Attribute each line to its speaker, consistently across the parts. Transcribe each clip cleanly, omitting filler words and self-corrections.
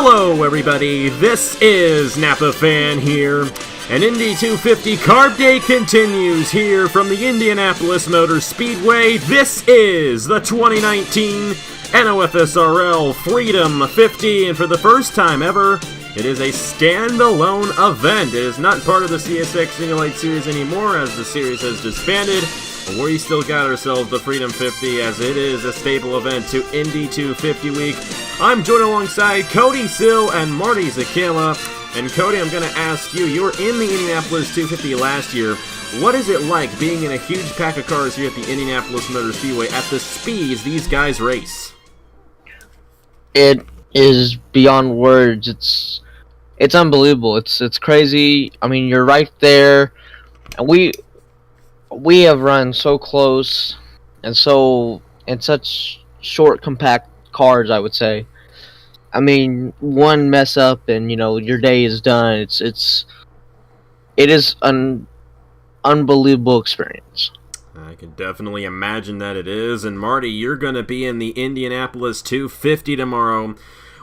Speaker 1: Hello everybody, this is Napa Fan here, and Indy 250 Carb Day continues here from the Indianapolis Motor Speedway. This is the 2019 NOFSRL Freedom 50, and for the first time ever, it is a standalone event. It is not part of the CSX Single Light Series anymore, as the series has disbanded. But we still got ourselves the Freedom 50, as it is a staple event to Indy 250 week. I'm joined alongside Cody Sill and Marty Zakela. And Cody, I'm going to ask you, you were in the Indianapolis 250 last year. What is it like being in a huge pack of cars here at the Indianapolis Motor Speedway at the speeds these guys race?
Speaker 2: It is beyond words. It's unbelievable. It's crazy. I mean, you're right there, and we have run so close and so in such short, compact cars, I would say. I mean, one mess up and your day is done. It is an unbelievable experience.
Speaker 1: I can definitely imagine that it is. And Marty, you're going to be in the Indianapolis 250 tomorrow.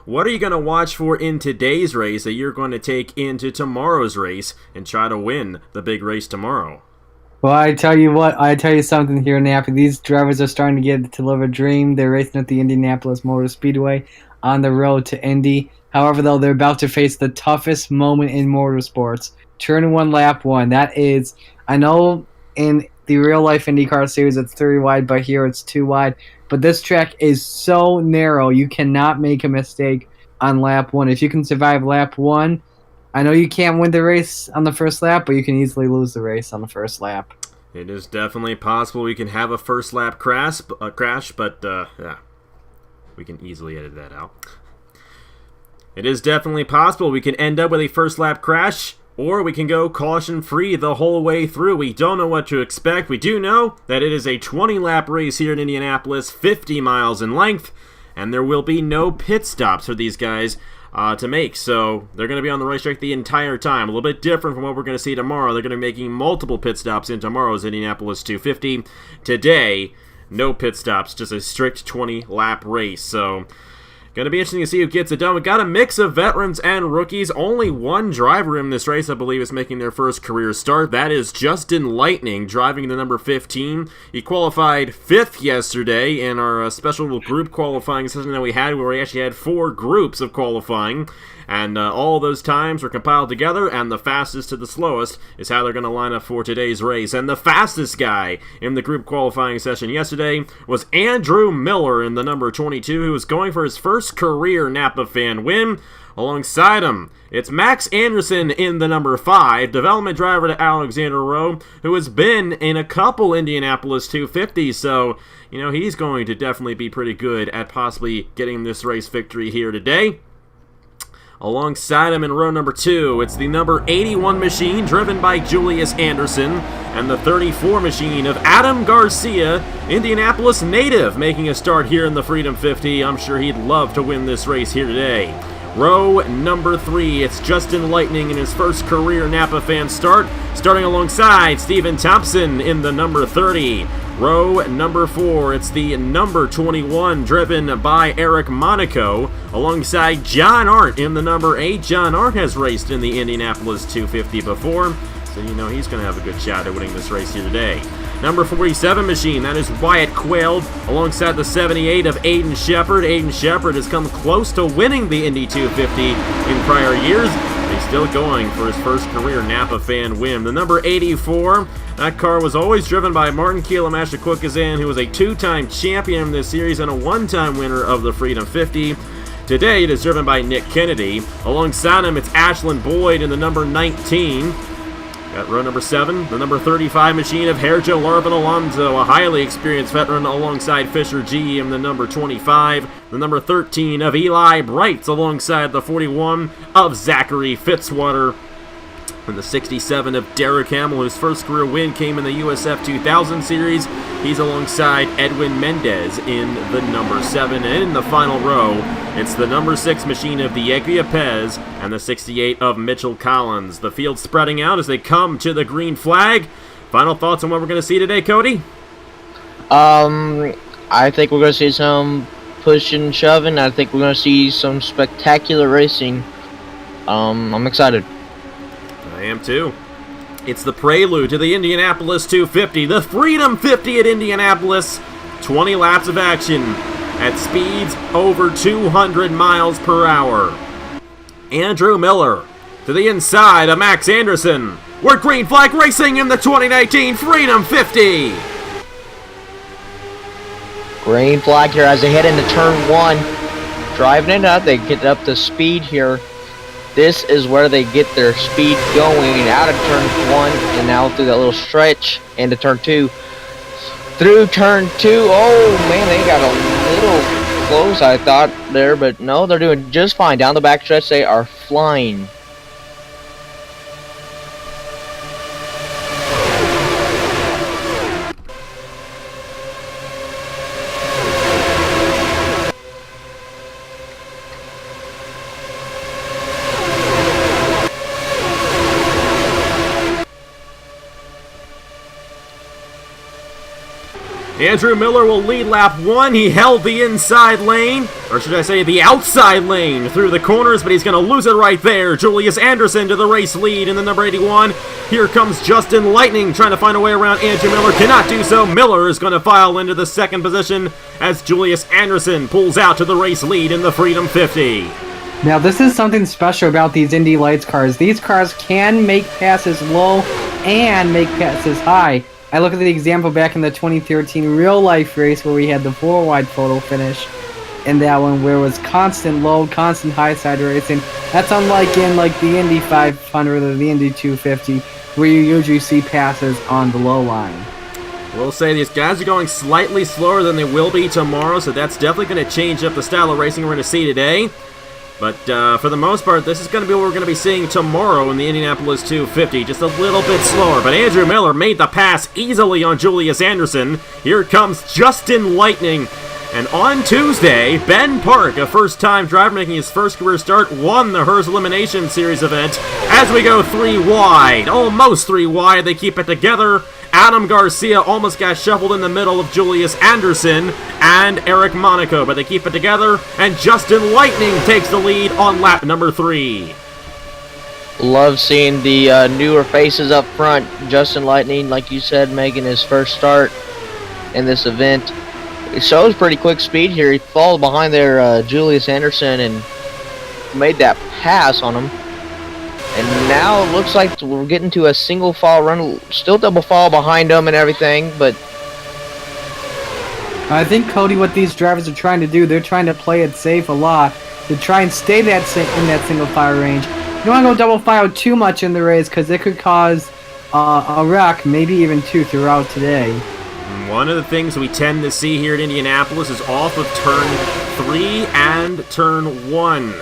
Speaker 1: What are you going to watch for in today's race that you're going to take into tomorrow's race and try to win the big race tomorrow?
Speaker 3: Well, I tell you something here, Napa. These drivers are starting to get to live a dream. They're racing at the Indianapolis Motor Speedway on the road to Indy. However, though, they're about to face the toughest moment in motorsports. Turn 1, lap 1. That is, I know in the real-life IndyCar series it's 3 wide, but here it's 2 wide. But this track is so narrow, you cannot make a mistake on lap 1. If you can survive lap 1, I know you can't win the race on the first lap, but you can easily lose the race on the first lap.
Speaker 1: It is definitely possible we can have a first lap crash, but yeah, we can easily edit that out. It is definitely possible we can end up with a first lap crash, or we can go caution-free the whole way through. We don't know what to expect. We do know that it is a 20-lap race here in Indianapolis, 50 miles in length, and there will be no pit stops for these guys to make, so they're going to be on the racetrack the entire time. A little bit different from what we're going to see tomorrow. They're going to be making multiple pit stops in tomorrow's Indianapolis 250. Today, no pit stops, just a strict 20-lap race, so going to be interesting to see who gets it done. We got a mix of veterans and rookies. Only one driver in this race, I believe, is making their first career start. That is Justin Lightning, driving the number 15. He qualified 5th yesterday in our special group qualifying session that we had, where we actually had 4 groups of qualifying. And all those times were compiled together, and the fastest to the slowest is how they're going to line up for today's race. And the fastest guy in the group qualifying session yesterday was Andrew Miller in the number 22, who was going for his first career Napa Fan win. Alongside him, it's Max Anderson in the number 5, development driver to Alexander Rowe, who has been in a couple Indianapolis 250s, so, he's going to definitely be pretty good at possibly getting this race victory here today. Alongside him in row number 2, it's the number 81 machine driven by Julius Anderson and the 34 machine of Adam Garcia, Indianapolis native, making a start here in the Freedom 50. I'm sure he'd love to win this race here today. Row number 3, it's Justin Lightning in his first career Napa Fan start, starting alongside Stephen Thompson in the number 30. Row number 4, it's the number 21, driven by Eric Monaco, alongside John Art in the number 8. John Art has raced in the Indianapolis 250 before, so he's going to have a good shot at winning this race here today. Number 47 machine, that is Wyatt Quayle, alongside the 78 of Aiden Shepard. Aiden Shepard has come close to winning the Indy 250 in prior years. He's still going for his first career Napa Fan win. The number 84, that car was always driven by Martin Kielemash-Kwikazan, who was a 2-time champion in this series and a 1-time winner of the Freedom 50. Today, it is driven by Nick Kennedy. Alongside him, it's Ashlyn Boyd in the number 19. At row number 7, the number 35 machine of Herjo Larvin Alonso, a highly experienced veteran, alongside Fisher G in the number 25. The number 13 of Eli Brights, alongside the 41 of Zachary Fitzwater. And the 67 of Derek Hamill, whose first career win came in the USF 2000 series. He's alongside Edwin Mendez in the number 7. And in the final row, it's the number 6 machine of Diego Pez and the 68 of Mitchell Collins. The field spreading out as they come to the green flag. Final thoughts on what we're going to see today, Cody?
Speaker 2: I think we're going to see some pushing and shoving. I think we're going to see some spectacular racing. I'm excited.
Speaker 1: I am too. It's the prelude to the Indianapolis 250, the Freedom 50 at Indianapolis. 20 laps of action at speeds over 200 miles per hour. Andrew Miller to the inside of Max Anderson. We're green flag racing in the 2019 Freedom 50.
Speaker 2: Green flag here as they head into turn 1. Driving it up, they get up to speed here. This is where they get their speed going out of turn 1 and now through that little stretch into turn 2. Through turn 2, oh man, they got a little close I thought there, but no, they're doing just fine. Down the back stretch, they are flying.
Speaker 1: Andrew Miller will lead lap 1. He held the inside lane, or should I say the outside lane, through the corners, but he's going to lose it right there. Julius Anderson to the race lead in the number 81. Here comes Justin Lightning trying to find a way around Andrew Miller. Cannot do so. Miller is going to file into the second position as Julius Anderson pulls out to the race lead in the Freedom 50.
Speaker 3: Now, this is something special about these Indy Lights cars. These cars can make passes low and make passes high. I look at the example back in the 2013 real-life race where we had the 4-wide photo finish in that one where it was constant low, constant high-side racing. That's unlike in like the Indy 500 or the Indy 250 where you usually see passes on the low line.
Speaker 1: We'll say these guys are going slightly slower than they will be tomorrow, so that's definitely going to change up the style of racing we're going to see today. But for the most part, this is going to be what we're going to be seeing tomorrow in the Indianapolis 250. Just a little bit slower. But Andrew Miller made the pass easily on Julius Anderson. Here comes Justin Lightning. And on Tuesday, Ben Park, a first-time driver making his first career start, won the Hers Elimination Series event. As we go 3 wide, almost 3 wide, they keep it together. Adam Garcia almost got shuffled in the middle of Julius Anderson and Eric Monaco, but they keep it together, and Justin Lightning takes the lead on lap number 3.
Speaker 2: Love seeing the newer faces up front. Justin Lightning, like you said, making his first start in this event. It shows pretty quick speed here. He falls behind there, Julius Anderson, and made that pass on him. And now it looks like we're getting to a single file run, still double file behind them and everything, but
Speaker 3: I think, Cody, what these drivers are trying to do, they're trying to play it safe a lot to try and stay in that single file range. You don't want to go double file too much in the race because it could cause a wreck, maybe even 2 throughout today.
Speaker 1: One of the things we tend to see here at Indianapolis is off of turn 3 and turn 1.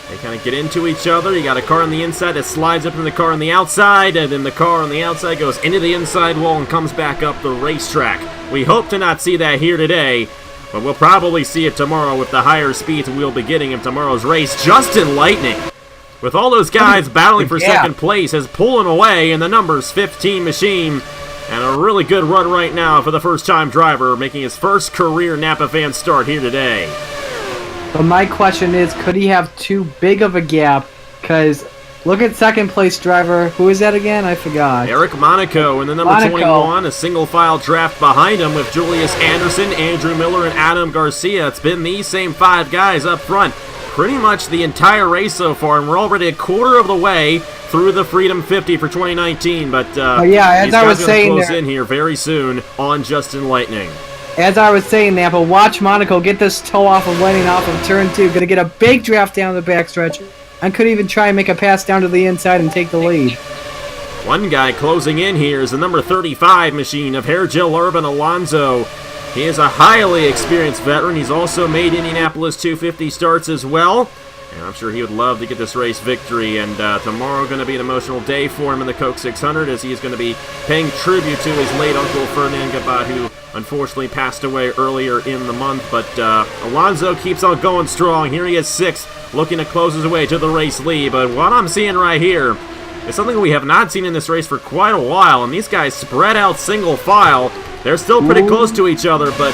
Speaker 1: They kind of get into each other. You got a car on the inside that slides up from the car on the outside, and then the car on the outside goes into the inside wall and comes back up the racetrack. We hope to not see that here today, but we'll probably see it tomorrow with the higher speeds we'll be getting in tomorrow's race. Justin Lightning, with all those guys battling for second place, is pulling away in the numbers 15 machine, and a really good run right now for the first-time driver, making his first career Napa fan start here today.
Speaker 3: But my question is, could he have too big of a gap? Because look at second place driver. Who is that again? I forgot.
Speaker 1: Eric Monaco in the number 21. A single file draft behind him with Julius Anderson, Andrew Miller, and Adam Garcia. It's been these same 5 guys up front pretty much the entire race so far, and we're already a quarter of the way through the Freedom 50 for 2019. But
Speaker 3: yeah, as I was saying,
Speaker 1: close in here very soon on Justin Lightning.
Speaker 3: As I was saying, Napa, watch Monaco get this toe off of Lightning off of turn 2. Gonna get a big draft down the backstretch, and could even try and make a pass down to the inside and take the lead.
Speaker 1: One guy closing in here is the number 35 machine of Hair Gel Urban Alonso. He is a highly experienced veteran. He's also made Indianapolis 250 starts as well. And I'm sure he would love to get this race victory. And tomorrow going to be an emotional day for him in the Coke 600 as he is going to be paying tribute to his late uncle Ferdinand Gabat, who unfortunately passed away earlier in the month. But Alonso keeps on going strong. Here he is 6th, looking to close his way to the race lead. But what I'm seeing right here is something we have not seen in this race for quite a while. And these guys spread out single file. They're still pretty close to each other, but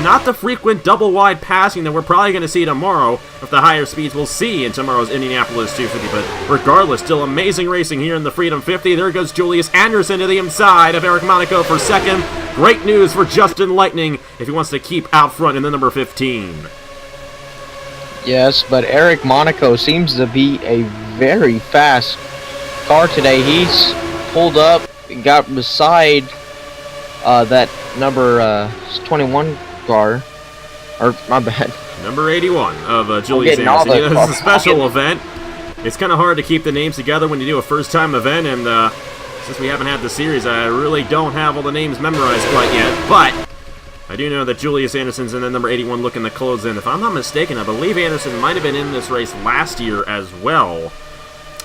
Speaker 1: Not the frequent double-wide passing that we're probably going to see tomorrow with the higher speeds we'll see in tomorrow's Indianapolis 250. But regardless, still amazing racing here in the Freedom 50. There goes Julius Anderson to the inside of Eric Monaco for second. Great news for Justin Lightning if he wants to keep out front in the number 15.
Speaker 2: Yes, but Eric Monaco seems to be a very fast car today. He's pulled up, got beside that number 21 car. Or, my bad.
Speaker 1: Number 81 of Julius Anderson. Yeah, this is a special event. It's kind of hard to keep the names together when you do a first-time event, and since we haven't had the series, I really don't have all the names memorized quite yet, but I do know that Julius Anderson's in the number 81 looking to close in. If I'm not mistaken, I believe Anderson might have been in this race last year as well.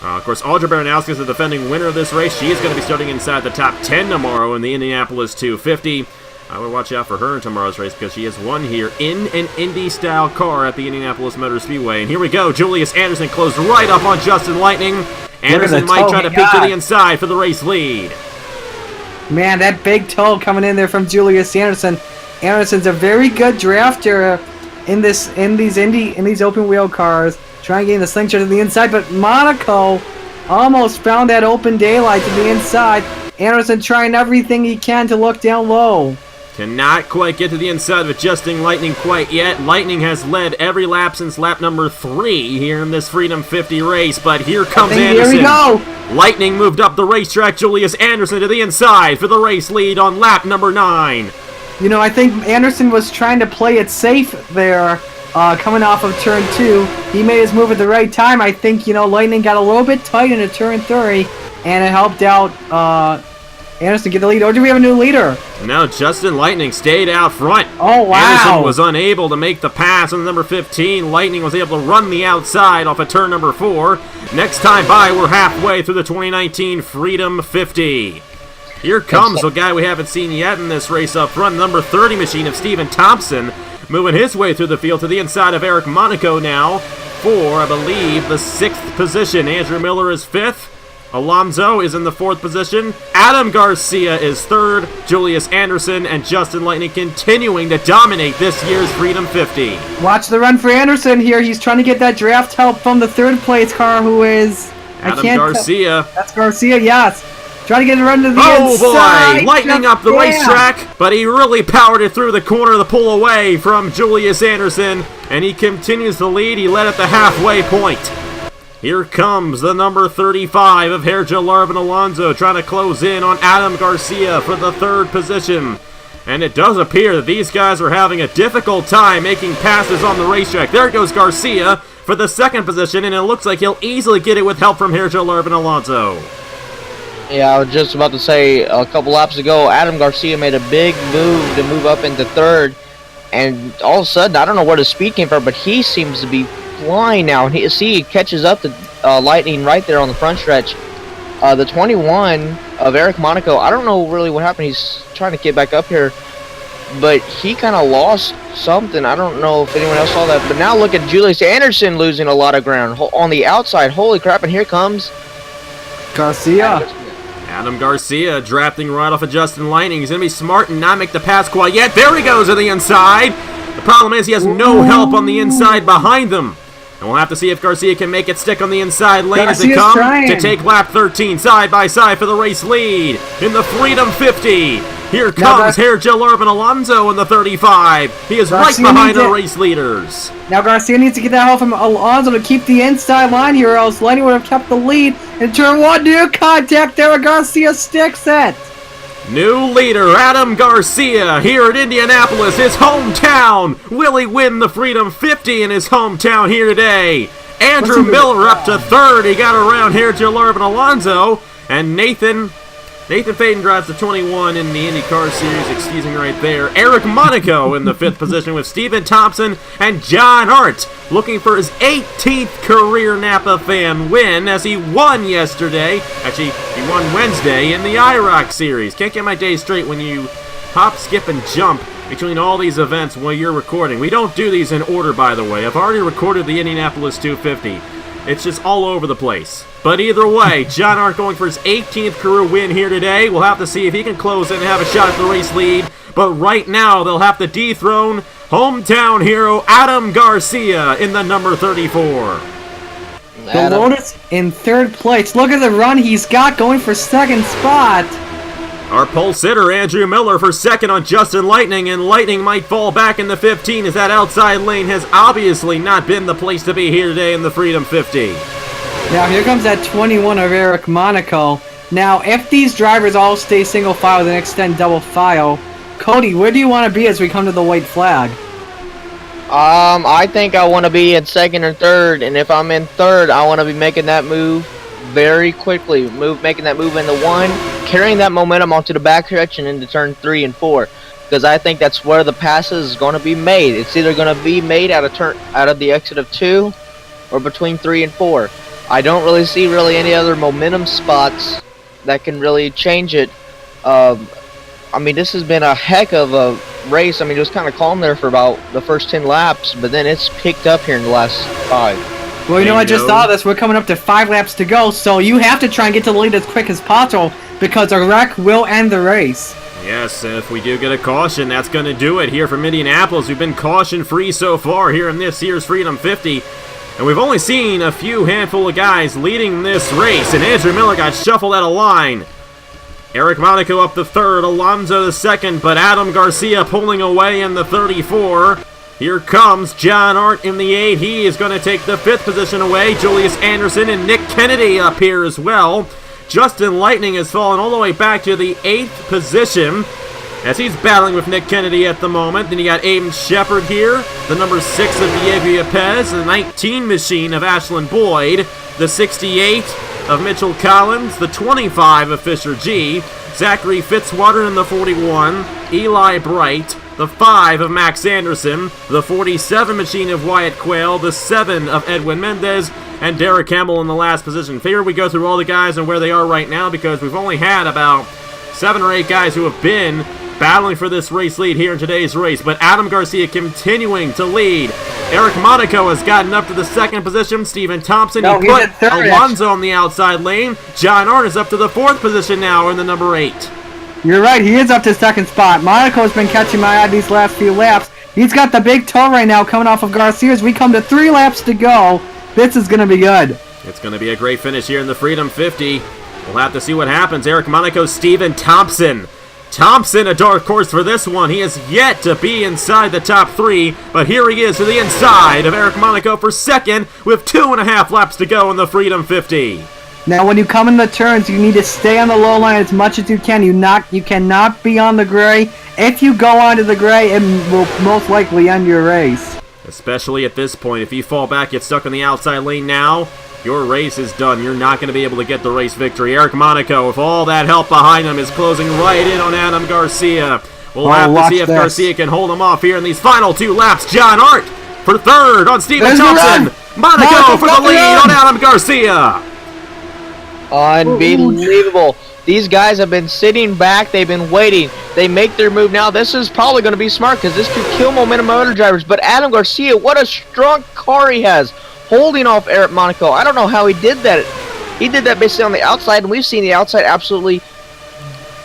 Speaker 1: Of course, Audra Baranowski is the defending winner of this race. She is going to be starting inside the top 10 tomorrow in the Indianapolis 250. I would watch out for her in tomorrow's race because she has won here in an Indy-style car at the Indianapolis Motor Speedway. And here we go. Julius Anderson closed right up on Justin Lightning. Anderson might try to peek to the inside for the race lead.
Speaker 3: Man, that big toe coming in there from Julius Anderson. Anderson's a very good drafter in these open wheel cars, trying to get the slingshot to the inside, but Monaco almost found that open daylight to the inside. Anderson trying everything he can to look down low.
Speaker 1: Cannot quite get to the inside of Justin Lightning quite yet. Lightning has led every lap since lap number 3 here in this Freedom 50 race, but here comes Anderson.
Speaker 3: Here we go.
Speaker 1: Lightning moved up the racetrack. Julius Anderson to the inside for the race lead on lap number 9.
Speaker 3: You know, I think Anderson was trying to play it safe there, coming off of turn 2. He made his move at the right time. I think, Lightning got a little bit tight into turn 3, and it helped out Anderson get the lead. Or do we have a new leader?
Speaker 1: No, Justin Lightning stayed out front.
Speaker 3: Oh, wow.
Speaker 1: Anderson was unable to make the pass on the number 15. Lightning was able to run the outside off of turn number 4. Next time by, we're halfway through the 2019 Freedom 50. Here comes the guy we haven't seen yet in this race up front, number 30 machine of Stephen Thompson, moving his way through the field to the inside of Eric Monaco now for, I believe, the 6th position. Andrew Miller is 5th. Alonso is in the 4th position. Adam Garcia is 3rd. Julius Anderson and Justin Lightning continuing to dominate this year's Freedom 50.
Speaker 3: Watch the run for Anderson here. He's trying to get that draft help from the 3rd place car, who is...
Speaker 1: Adam Garcia.
Speaker 3: That's Garcia, yes. Trying to get a run to the
Speaker 1: Oh
Speaker 3: inside.
Speaker 1: boy, Lightning up the racetrack, but he really powered it through the corner to pull away from Julius Anderson, and he continues to lead. He led at the halfway point. Here comes the number 35 of Herja Larvin Alonso trying to close in on Adam Garcia for the 3rd position. And it does appear that these guys are having a difficult time making passes on the racetrack. There goes Garcia for the 2nd position, and it looks like he'll easily get it with help from Herja Larvin Alonso.
Speaker 2: Yeah, I was just about to say, a couple laps ago, Adam Garcia made a big move to move up into 3rd, and all of a sudden, I don't know where the speed came from, but he seems to be flying now, and he catches up to Lightning right there on the front stretch. The 21 of Eric Monaco, I don't know really what happened. He's trying to get back up here, but he kind of lost something. I don't know if anyone else saw that, but now look at Julius Anderson losing a lot of ground on the outside. Holy crap, and here comes
Speaker 3: Garcia.
Speaker 1: Adam Garcia drafting right off of Justin Lightning. He's going to be smart and not make the pass quite yet. There he goes to the inside. The problem is he has no help on the inside behind them. And we'll have to see if Garcia can make it stick on the inside lane as they come to take lap 13 side by side for the race lead in the Freedom 50. Here comes Herja Larvin Alonso in the 35. He is right behind the race leaders.
Speaker 3: Now Garcia needs to get that help from Alonso to keep the inside line here, or else Lightning would have kept the lead. In turn 1, new contact there, Garcia sticks it.
Speaker 1: New leader, Adam Garcia, here at Indianapolis, his hometown. Will he win the Freedom 50 in his hometown here today? Andrew Miller up to 3rd. He got around Herja Larvin Alonso. And Nathan Faden drives the 21 in the IndyCar Series, excuse me right there. Eric Monaco in the 5th position with Stephen Thompson and John Hart looking for his 18th career Napa fan win as he won yesterday. Actually, he won Wednesday in the IROC Series. Can't get my days straight when you hop, skip, and jump between all these events while you're recording. We don't do these in order, by the way. I've already recorded the Indianapolis 250. It's just all over the place. But either way, John Hart going for his 18th career win here today. We'll have to see if he can close in and have a shot at the race lead. But right now, they'll have to dethrone hometown hero Adam Garcia in the number 34.
Speaker 3: The Lotus in 3rd place. Look at the run he's got going for 2nd spot.
Speaker 1: Our pole sitter, Andrew Miller, for 2nd on Justin Lightning, and Lightning might fall back in the 15 as that outside lane has obviously not been the place to be here today in the Freedom 50.
Speaker 3: Now here comes that 21 of Eric Monaco. Now if these drivers all stay single file then extend double file, Cody, where do you want to be as we come to the white flag?
Speaker 2: I think I want to be in 2nd or 3rd, and if I'm in 3rd, I want to be making that move very quickly, making that move into 1, carrying that momentum onto the backstretch and into turn 3 and 4, because I think that's where the passes is going to be made. It's either going to be made out of the exit of 2 or between 3 and 4. I don't really see any other momentum spots that can really change it. I mean, this has been a heck of a race. I mean, it was kind of calm there for about the first 10 laps, but then it's picked up here in the last 5.
Speaker 3: Well, you know, I just thought of this. We're coming up to 5 laps to go, so you have to try and get to the lead as quick as possible because a wreck will end the race.
Speaker 1: Yes, if we do get a caution, that's going to do it here from Indianapolis. We've been caution-free so far here in this year's Freedom 50, and we've only seen a few handful of guys leading this race, and Andrew Miller got shuffled out of line. Eric Monaco up the 3rd, Alonso the 2nd, but Adam Garcia pulling away in the 34. Here comes John Hart in the 8. He is going to take the 5th position away. Julius Anderson and Nick Kennedy up here as well. Justin Lightning has fallen all the way back to the 8th position as he's battling with Nick Kennedy at the moment. Then you got Aiden Shepard here, the number 6 of Diego Yepes, the 19 machine of Ashlyn Boyd, the 68 of Mitchell Collins, the 25 of Fisher G, Zachary Fitzwater in the 41, Eli Bright, the 5 of Max Anderson, the 47 machine of Wyatt Quayle, the 7 of Edwin Mendez, and Derek Campbell in the last position. Figure we go through all the guys and where they are right now because we've only had about 7 or 8 guys who have been battling for this race lead here in today's race, but Adam Garcia continuing to lead. Eric Monaco has gotten up to the 2nd position. Stephen Thompson, he put Alonso on the outside lane. John Hart is up to the 4th position now in the number 8.
Speaker 3: You're right, he is up to 2nd spot. Monaco's been catching my eye these last few laps. He's got the big toe right now coming off of Garcia's. We come to 3 laps to go. This is going to be good.
Speaker 1: It's going to be a great finish here in the Freedom 50. We'll have to see what happens. Eric Monaco, Stephen Thompson. Thompson, a dark horse for this one. He has yet to be inside the top 3, but here he is to the inside of Eric Monaco for 2nd with 2.5 laps to go in the Freedom 50.
Speaker 3: Now, when you come in the turns, you need to stay on the low line as much as you can. You cannot be on the gray. If you go onto the gray, it will most likely end your race.
Speaker 1: Especially at this point, if you fall back, get stuck in the outside lane now, your race is done. You're not going to be able to get the race victory. Eric Monaco, with all that help behind him, is closing right in on Adam Garcia. We'll have to see if Garcia can hold him off here in these final 2 laps. John Hart for 3rd on Stephen Thompson. Monaco for the lead on Adam Garcia.
Speaker 2: Unbelievable. These guys have been sitting back. They've been waiting. They make their move now. This is probably going to be smart because this could kill momentum motor drivers. But Adam Garcia, what a strong car he has, holding off Eric Monaco. I don't know how he did that. He did that basically on the outside, and we've seen the outside absolutely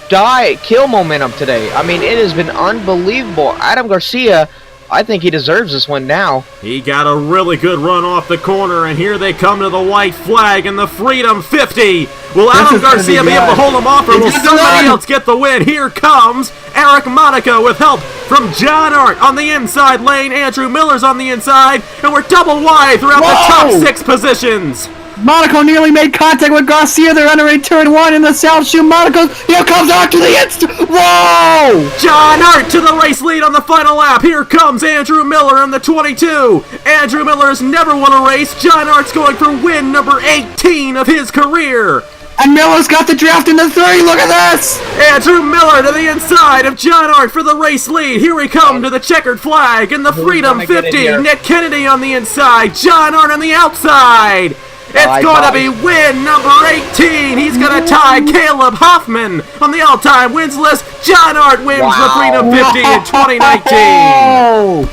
Speaker 2: kill momentum today. I mean, it has been unbelievable. Adam Garcia, I think he deserves this one now.
Speaker 1: He got a really good run off the corner, and here they come to the white flag in the Freedom 50. Will Adam Garcia be able to hold him off, or will somebody else get the win? Here comes Eric Monaco with help from John Hart on the inside lane. Andrew Miller's on the inside, and we're double wide throughout the top 6 positions.
Speaker 3: Monaco nearly made contact with Garcia. They're entering turn 1 in the south shoe. Monaco, here comes Hart to the inside. Whoa!
Speaker 1: John Hart to the race lead on the final lap. Here comes Andrew Miller in the 22. Andrew Miller has never won a race. John Hart's going for win number 18 of his career.
Speaker 3: And Miller's got the draft in the 3. Look at this!
Speaker 1: Andrew Miller to the inside of John Hart for the race lead. Here we come to the checkered flag in the Freedom 50. Nick Kennedy on the inside. John Hart on the outside. It's going to be win number 18. He's going to tie Caleb Hoffman on the all-time wins list. John Hart wins the Freedom 50 in 2019.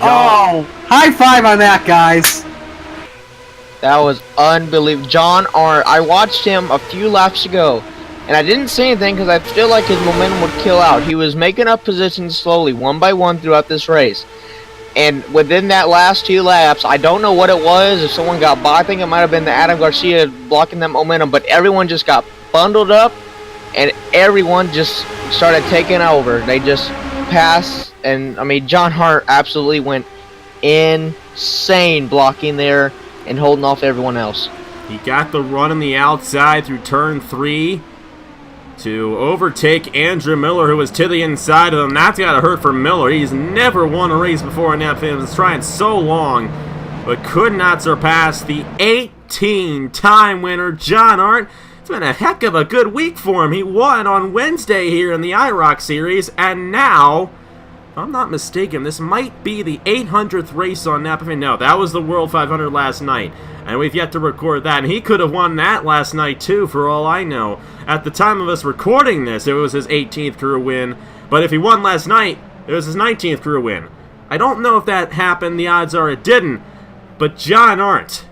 Speaker 3: Oh, high five on that, guys.
Speaker 2: That was unbelievable. John Arndt, I watched him a few laps ago, and I didn't say anything because I feel like his momentum would kill out. He was making up positions slowly, one by one throughout this race. And within that last 2 laps, I don't know what it was, if someone got by. I think it might have been the Adam Garcia blocking that momentum, but everyone just got bundled up, and everyone just started taking over. They just passed, and I mean, John Hart absolutely went insane blocking there and holding off everyone else.
Speaker 1: He got the run on the outside through turn 3 to overtake Andrew Miller, who was to the inside of him. That's got to hurt for Miller. He's never won a race before in that film. He's trying so long, but could not surpass the 18-time winner, John Arndt. It's been a heck of a good week for him. He won on Wednesday here in the IROC Series, and now, if I'm not mistaken, this might be the 800th race on Napa. No, that was the World 500 last night, and we've yet to record that. And he could have won that last night, too, for all I know. At the time of us recording this, it was his 18th career win, but if he won last night, it was his 19th career win. I don't know if that happened. The odds are it didn't, but John Arndt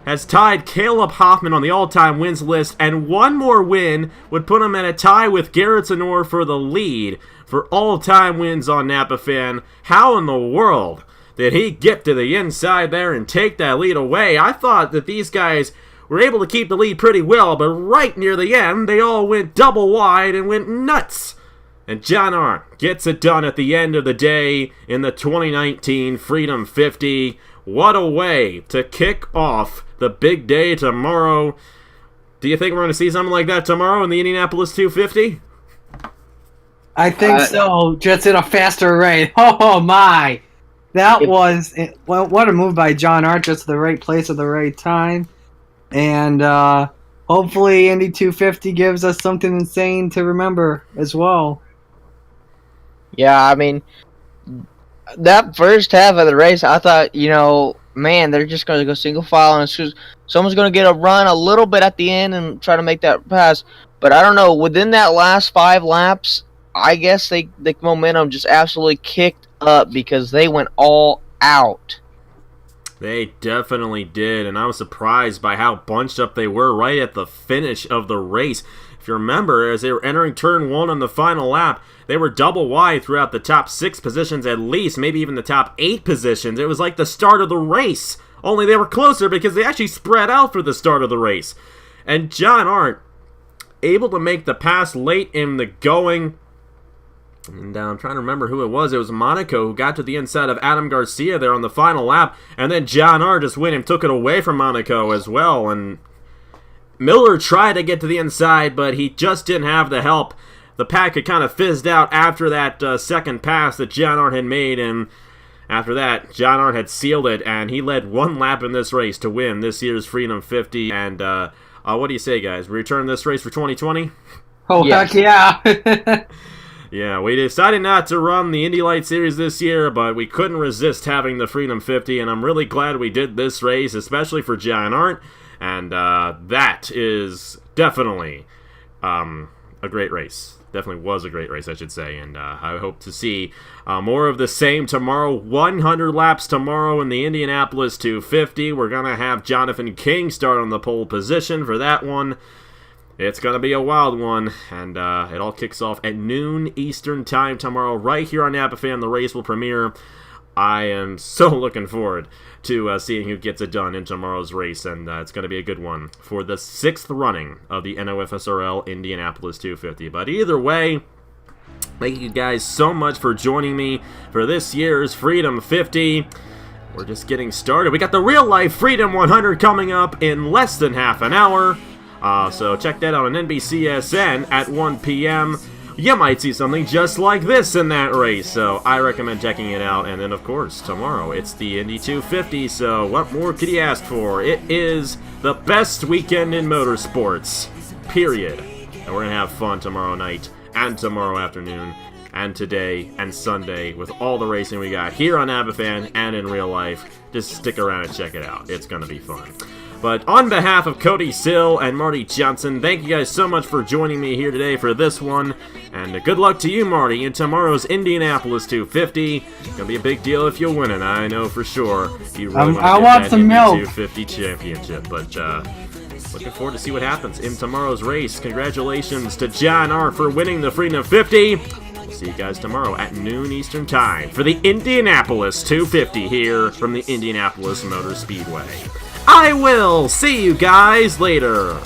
Speaker 1: has tied Caleb Hoffman on the all-time wins list, and one more win would put him in a tie with Garrett Zenor for the lead for all-time wins on Napa Fan. How in the world did he get to the inside there and take that lead away? I thought that these guys were able to keep the lead pretty well, but right near the end, they all went double wide and went nuts. And John Arndt gets it done at the end of the day in the 2019 Freedom 50. What a way to kick off the big day tomorrow. Do you think we're going to see something like that tomorrow in the Indianapolis 250?
Speaker 3: I think so, just in a faster rate. Oh my! That was, well, what a move by John Arndt, just the right place at the right time. And hopefully Indy 250 gives us something insane to remember as well.
Speaker 2: Yeah, I mean, that first half of the race, I thought, you know, man, they're just going to go single file, and someone's going to get a run a little bit at the end and try to make that pass. But I don't know, within that last 5 laps, I guess the momentum just absolutely kicked up because they went all out.
Speaker 1: They definitely did, and I was surprised by how bunched up they were right at the finish of the race. If you remember, as they were entering turn 1 on the final lap, they were double wide throughout the top 6 positions at least, maybe even the top 8 positions. It was like the start of the race, only they were closer because they actually spread out for the start of the race. And John Arndt, able to make the pass late in the going. And I'm trying to remember who it was. It was Monaco who got to the inside of Adam Garcia there on the final lap. And then John Arndt just went and took it away from Monaco as well. And Miller tried to get to the inside, but he just didn't have the help. The pack had kind of fizzed out after that second pass that John Arndt had made. And after that, John Arndt had sealed it. And he led 1 lap in this race to win this year's Freedom 50. And what do you say, guys? We return this race for 2020?
Speaker 3: Oh, yes. Heck yeah.
Speaker 1: Yeah, we decided not to run the Indy Light Series this year, but we couldn't resist having the Freedom 50, and I'm really glad we did this race, especially for John Arndt, and that is definitely a great race. Definitely was a great race, I should say, and I hope to see more of the same tomorrow. 100 laps tomorrow in the Indianapolis 250. We're going to have Jonathan King start on the pole position for that one. It's going to be a wild one, and it all kicks off at noon Eastern Time tomorrow right here on Napa Fan. The race will premiere. I am so looking forward to seeing who gets it done in tomorrow's race, and it's going to be a good one for the 6th running of the NOFSRL Indianapolis 250. But either way, thank you guys so much for joining me for this year's Freedom 50. We're just getting started. We got the real life Freedom 100 coming up in less than half an hour. So check that out on NBCSN at 1 p.m. You might see something just like this in that race, so I recommend checking it out. And then, of course, tomorrow it's the Indy 250, so what more could you ask for? It is the best weekend in motorsports, period. And we're going to have fun tomorrow night and tomorrow afternoon and today and Sunday with all the racing we got here on Napa Fan and in real life. Just stick around and check it out. It's going to be fun. But on behalf of Cody Sill and Marty Johnson, thank you guys so much for joining me here today for this one. And good luck to you, Marty, in tomorrow's Indianapolis 250. Gonna be a big deal if you win it, I know for sure. You really
Speaker 3: I want some milk.
Speaker 1: 250 championship, but looking forward to see what happens in tomorrow's race. Congratulations to John R. for winning the Freedom 50. We'll see you guys tomorrow at noon Eastern Time for the Indianapolis 250 here from the Indianapolis Motor Speedway. I will see you guys later.